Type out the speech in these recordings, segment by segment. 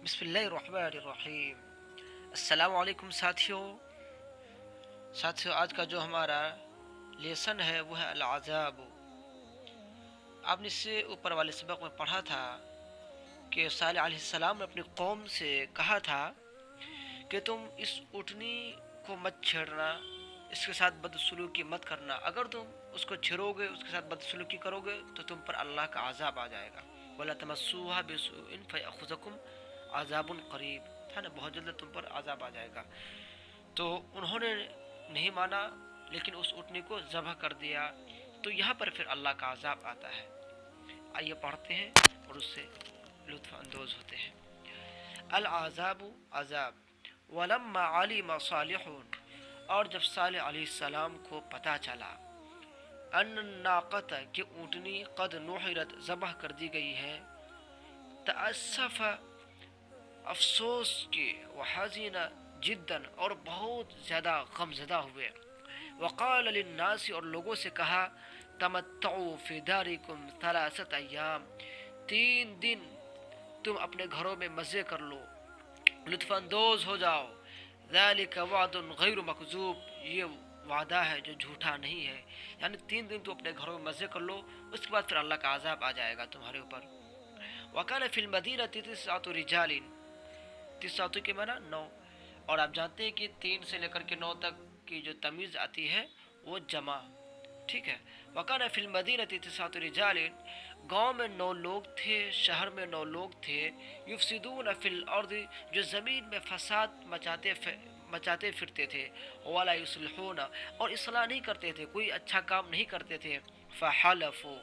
بسم اللہ الرحمن الرحیم۔ السلام علیکم ساتھیوں، آج کا جو ہمارا لیسن ہے وہ ہے العذاب۔ آپ نے اس سے اوپر والے سبق میں پڑھا تھا کہ صالح علیہ السلام نے اپنی قوم سے کہا تھا کہ تم اس اونٹنی کو مت چھیڑنا، اس کے ساتھ بدسلوکی مت کرنا، اگر تم اس کو چھیڑو گے، اس کے ساتھ بدسلوکی کرو گے تو تم پر اللہ کا عذاب آ جائے گا۔ وَلَا تَمَسُّوهَا بِسُوءٍ فَيَأْخُذَكُمْ عَذَابٌ قَرِيبٌ، تھا نا، بہت جلد تم پر عذاب آ جائے گا۔ تو انہوں نے نہیں مانا، لیکن اس اونٹنی کو ذبح کر دیا، تو یہاں پر پھر اللہ کا عذاب آتا ہے۔ آئیے پڑھتے ہیں اور اس سے لطف اندوز ہوتے ہیں۔ العذاب، عذاب۔ ولما علم صالح، اور جب صالح علیہ السلام کو پتہ چلا، ان الناقۃ، کہ اونٹنی، قد نحرت، ذبح کر دی گئی ہے، تأسف، افسوس کے، وحزن جدا، اور بہت زیادہ غمزدہ ہوئے، وقال للناس، اور لوگوں سے کہا، تمتعوا فی دارکم ثلاثۃ ایام، 3 دن تم اپنے گھروں میں مزے کر لو، لطف اندوز ہو جاؤ، ذالک وعد غیر مکذوب، یہ وعدہ ہے جو جھوٹا نہیں ہے، یعنی 3 دن تو اپنے گھروں میں مزے کر لو، اس کے بعد پھر اللہ کا عذاب آ جائے گا تمہارے اوپر۔ وَكَانَ فِي الْمَدِينَةِ تِسْعَةُ رِجَالٍ، تسعۃ کے معنی 9، اور آپ جانتے ہیں کہ 3 سے لے کر کے 9 تک کی جو تمیز آتی ہے وہ جمع، ٹھیک ہے۔ وَكَانَ فِي الْمَدِينَةِ تِسْعَةُ رِجَالٍ، گاؤں میں 9 لوگ تھے، شہر میں 9 لوگ تھے، یفسدون فی الارض، جو زمین میں فساد مچاتے پھرتے تھے، ولا یصلحون، اور اصلاح نہیں کرتے تھے، کوئی اچھا کام نہیں کرتے تھے، فحلفوا،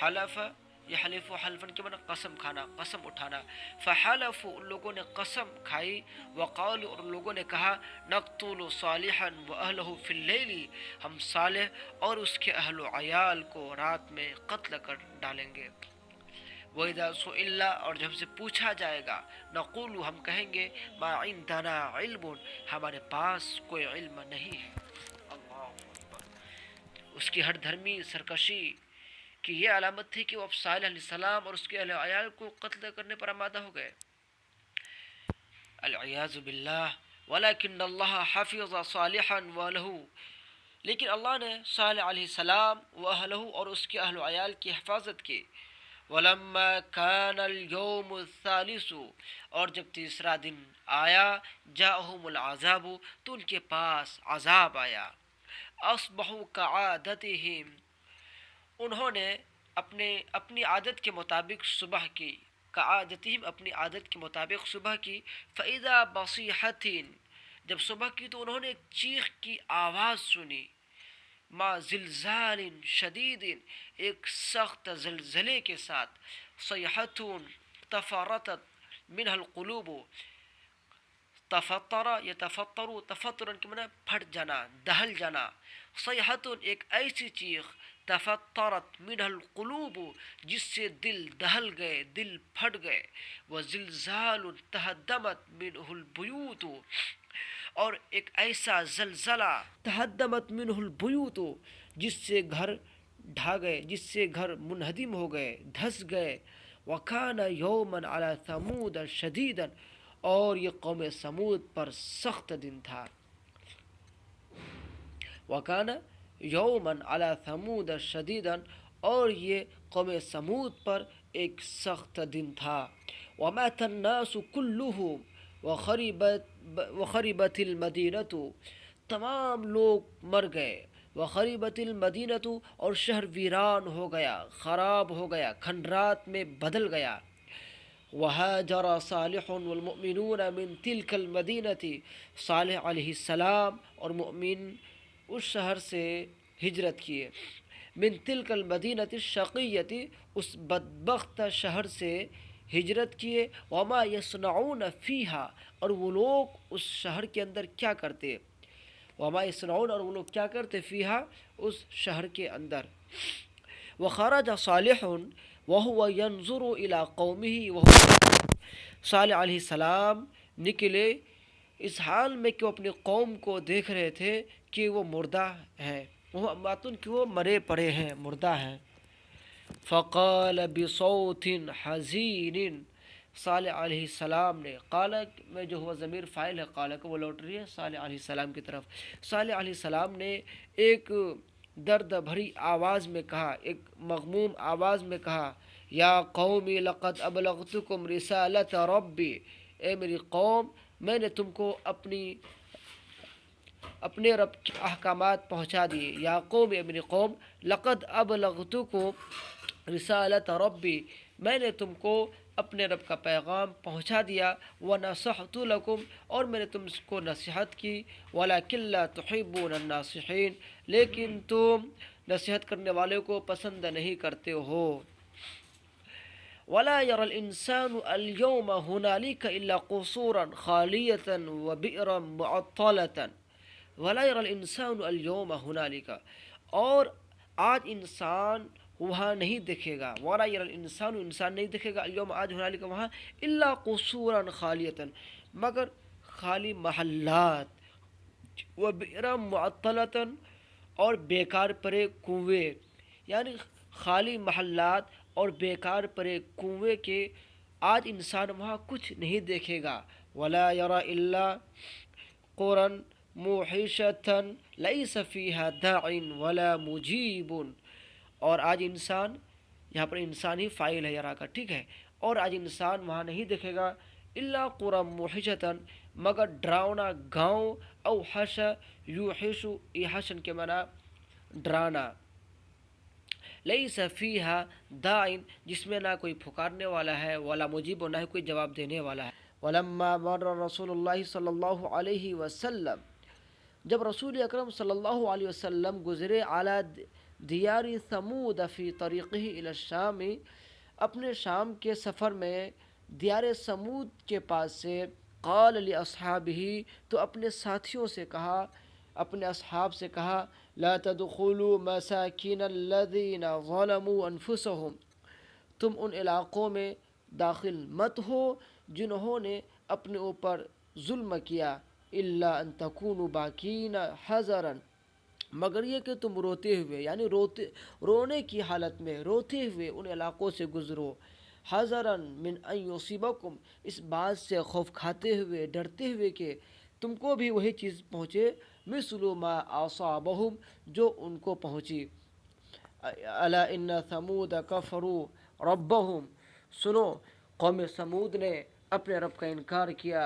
حلف، یہ حلف و حلفن کے معنی قسم کھانا، قسم اٹھانا، فحلفوا، ان لوگوں نے قسم کھائی، وقالوا، اور لوگوں نے کہا، نقتل صالحا واہلہ فی اللیل، ہم صالح اور اس کے اہل و عیال کو رات میں قتل کر ڈالیں گے۔ وَإِذَا سُئِلْنَا، اور جب سے پوچھا جائے گا، نقول، ہم کہیں گے، ما عندنا علم، ہمارے پاس کوئی علم نہیں ہے۔ اللہ اکبر۔ اس کی ہر دھرمی سرکشی کی یہ علامت تھی کہ وہ اب صالح علیہ السلام اور اس کے اہل عیال کو قتل کرنے پر آمادہ ہو گئے، العیاذ باللہ۔ ولیکن اللہ حفظ صالحا واہلہ، لیکن اللہ نے صالح علیہ السلام و اہلہ اور اس کے اہل عیال کی حفاظت کی۔ ولما كان اليوم الثالث، اور جب تیسرا دن آیا، جاءہم العذاب، تو ان کے پاس عذاب آیا، اصبحوا كعادتهم، انہوں نے اپنی عادت کے مطابق صبح کی، کعادتہم، اپنی عادت کے مطابق صبح کی، فإذا بصیحۃ، جب صبح کی تو انہوں نے ایک چیخ کی آواز سنی، ما زلزال شدید، ایک سخت زلزلے کے ساتھ، صیحۃ تفرتت منها القلوب، تفطر یتفطر، تفطرن کے معنی پھٹ جانا، دہل جانا، صیحۃ، ایک ایسی چیخ، تفطرت منها القلوب، جس سے دل دہل گئے، دل پھٹ گئے، وزلزال تہدمت منه البیوت، اور ایک ایسا زلزلہ، تہدمت منه البیوت، جس سے گھر ڈھا گئے، جس سے گھر منہدم ہو گئے، دھس گئے۔ وَكَانَ يَوْمًا عَلَى ثَمُودَ شَدِيدًا، اور یہ قوم سمود پر سخت دن تھا۔ وَكَانَ يَوْمًا عَلَى ثَمُودَ شَدِيدًا، اور یہ قوم سمود پر ایک سخت دن تھا۔ وَمَاتَ النَّاسُ كُلُّهُمْ وَخَرِبَتِ الْمَدِينَةُ، تمام لوگ مر گئے، وَخَرِبَتِ الْمَدِينَةُ، اور شہر ویران ہو گیا، خراب ہو گیا، کھنڈرات میں بدل گیا۔ وَهَاجَرَ صَالِحٌ وَالْمُؤْمِنُونَ مِن تِلْكَ الْمَدِينَةِ، صالح علیہ السلام اور مؤمن اس شہر سے ہجرت کیے، من تلک المدینۃ الشقیۃ، اس بدبخت شہر سے ہجرت کیے، وما یصنعون فیہا، اور وہ لوگ اس شہر کے اندر کیا کرتے، وما یصنعون، اور وہ لوگ کیا کرتے، فیہا، اس شہر کے اندر۔ وخرج صالح وهو ينظر الى قومه وهو، صالح علیہ السلام نکلے اس حال میں کہ وہ اپنی قوم کو دیکھ رہے تھے کہ وہ مردہ ہیں، وہ ماتن کہ وہ مرے پڑے ہیں، مردہ ہیں۔ فقال بصوت حزین، صالح علیہ السلام نے، قال میں جو ہوا ضمیر فاعل ہے، قال کو وہ لوٹ رہی ہے صالح علیہ السلام کی طرف۔ صالح علیہ السلام نے ایک درد بھری آواز میں کہا، ایک مغموم آواز میں کہا، یا قومی لقد ابلغتکم رسالت ربی، اے میری قوم میں نے تم کو اپنے رب کے احکامات پہنچا دیے۔ یا قوم، اے میری قوم، لقد ابلغتکم رسالت ربی، میں نے تم کو اپنے رب کا پیغام پہنچا دیا، ونصحت لکم، اور میں نے تم کو نصیحت کی، ولکن لا تحبون الناصحین، لیکن تم نصیحت کرنے والے کو پسند نہیں کرتے ہو۔ ولا يرى الإنسان اليوم هنالك إلا قصورا خالية وبئرا معطلة، ولا يرى الإنسان اليوم هنالك، اور آج انسان وہاں نہیں دیکھے گا، ولا يرى الإنسان، انسان نہیں دیکھے گا، اليوم آج هنالك وہاں، إلا قصورا خالية، مگر خالی محلات، وبئرا معطلة، اور بیکار پڑے کنویں، یعنی خالی محلات اور بیکار پڑے کنویں کے آج انسان وہاں کچھ نہیں دیکھے گا۔ ولا يرى الا قرا موحشة ليس فيها داع ولا مجيب، اور آج انسان، یہاں پر انسان ہی فاعل ہے یرا کا، ٹھیک ہے، اور آج انسان وہاں نہیں دیکھے گا الا قرا موحشة، مگر ڈراؤنا گاؤں، او حش یوحش، یہ حشن کے معنی ڈرانا، لیس فیہا داعٍ، جس میں نہ کوئی پکارنے والا ہے، ولا مجیب، نہ ہی کوئی جواب دینے والا ہے۔ ولما مر رسول اللہ صلی اللہ علیہ وسلم، جب رسول اکرم صلی اللہ علیہ وسلم گزرے، علی دیار ثمود فی طریقہ الی الشام، اپنے شام کے سفر میں دیار ثمود کے پاس سے، قال لاصحابہ، تو اپنے ساتھیوں سے کہا، اپنے اصحاب سے کہا، لا تدخلوا مساکن الذین ظلموا انفسهم، تم ان علاقوں میں داخل مت ہو جنہوں نے اپنے اوپر ظلم کیا، الا ان تکونوا باکین حذرا، مگر یہ کہ تم روتے ہوئے، یعنی رونے کی حالت میں روتے ہوئے ان علاقوں سے گزرو، حذرا من ان یصیبکم، اس بات سے خوف کھاتے ہوئے، ڈرتے ہوئے کہ تم کو بھی وہی چیز پہنچے، مثل ما اصابہم، جو ان کو پہنچی۔ الا ان ثمود کفروا ربہم، سنو قوم ثمود نے اپنے رب کا انکار کیا،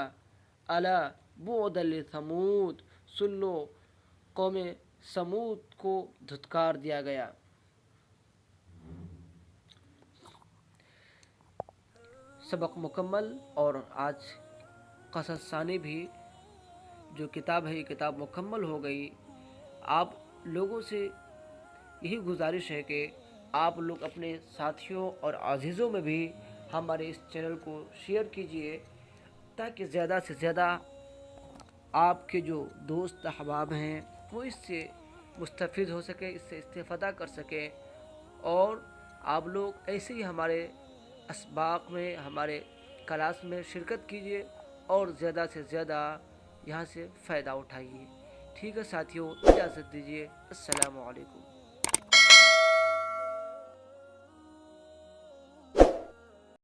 الا بعدا لثمود، سن لو قوم ثمود کو دھتکار دیا گیا۔ سبق مکمل، اور آج قصص ثانی بھی جو کتاب ہے، یہ کتاب مکمل ہو گئی۔ آپ لوگوں سے یہی گزارش ہے کہ آپ لوگ اپنے ساتھیوں اور عزیزوں میں بھی ہمارے اس چینل کو شیئر کیجئے، تاکہ زیادہ سے زیادہ آپ کے جو دوست احباب ہیں وہ اس سے مستفید ہو سکے، اس سے استفادہ کر سکیں، اور آپ لوگ ایسے ہی ہمارے اسباق میں، ہمارے کلاس میں شرکت کیجئے، اور زیادہ سے زیادہ یہاں سے فائدہ اٹھائیے۔ ٹھیک ہے ساتھیوں، اجازت دیجیے، السلام علیکم۔